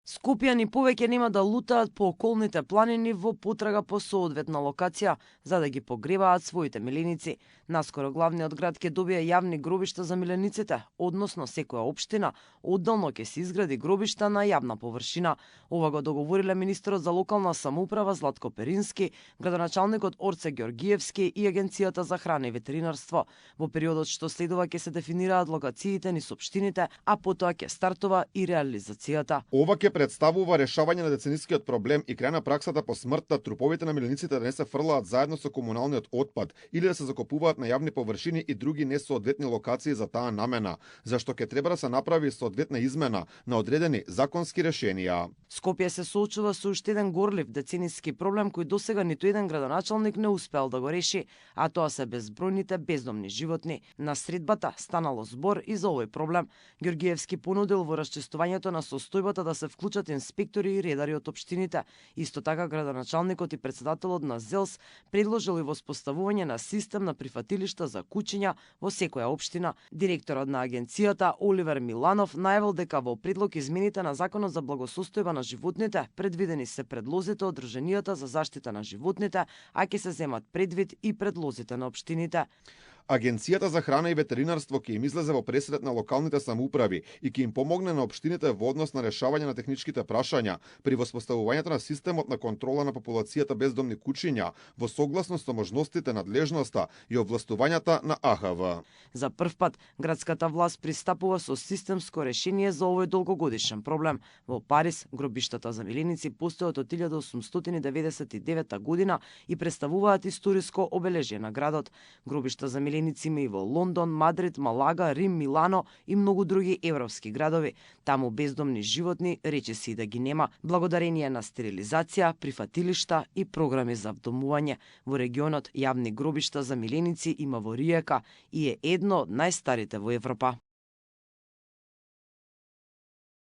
Скопјани повеќе нема да лутаат по околните планини во потрага по соодветна локација за да ги погребаат своите миленици. Наскоро главниот град ќе добие јавни гробишта за милениците, односно секоја општина одделно ќе се изгради гробишта на јавна површина. Ова го договориле министерот за локална самоуправа Златко Перински, градоначалникот Орце Ѓоргиевски и Агенцијата за храна и ветеринарство. Во периодот што следува ќе се дефинираат локациите низ општините, а потоа ќе стартува и реализацијата. Ова ќе представува решавање на деценискиот проблем и крај на праксата по смртта труповите на милениците да не се фрлаат заедно со комуналниот отпад или да се закопуваат на јавни површини и други несоодветни локации за таа намена, зашто ќе треба да се направи соодветна измена на одредени законски решенија. Скопје се соочува со уште еден горлив децениски проблем кој досега ниту еден градоначалник не успеал да го реши, а тоа се безбројните бездомни животни. На средбата станало збор и за овој проблем. Ѓоргиевски понудил во расчистувањето на состојбата да се вклучат инспектори и редари од општините. Исто така градоначалникот и председателот на ЗЕЛС предложил и воспоставување на систем на прифатилишта за кучиња во секоја општина. Директорот на агенцијата Оливер Миланов најавил дека во предлог измените на Законот за благосостојба на животните предвидени се предлозите од Друженијата за заштита на животните, а ќе се земат предвид и предлозите на општините. Агенцијата за храна и ветеринарство ќе им излезе во пресред на локалните самоуправи и ќе им помогне на општините во однос на решавање на техничките прашања при воспоставувањето на системот на контрола на популацијата бездомни кучиња во согласност со можностите, надлежноста и овластувањата на АХВ. За прв пат градската власт пристапува со системско решение за овој долгогодишен проблем. Во Париз гробиштата за миленици постојат од 1899 година и представуваат историско обележје на градот. Гробишта за миленици има и во Лондон, Мадрид, Малага, Рим, Милано и многу други европски градови. Таму бездомни животни речиси и да ги нема, благодарение на стерилизација, прифатилишта и програми за вдомување. Во регионот јавни гробишта за миленици има во Риека и е едно од најстарите во Европа.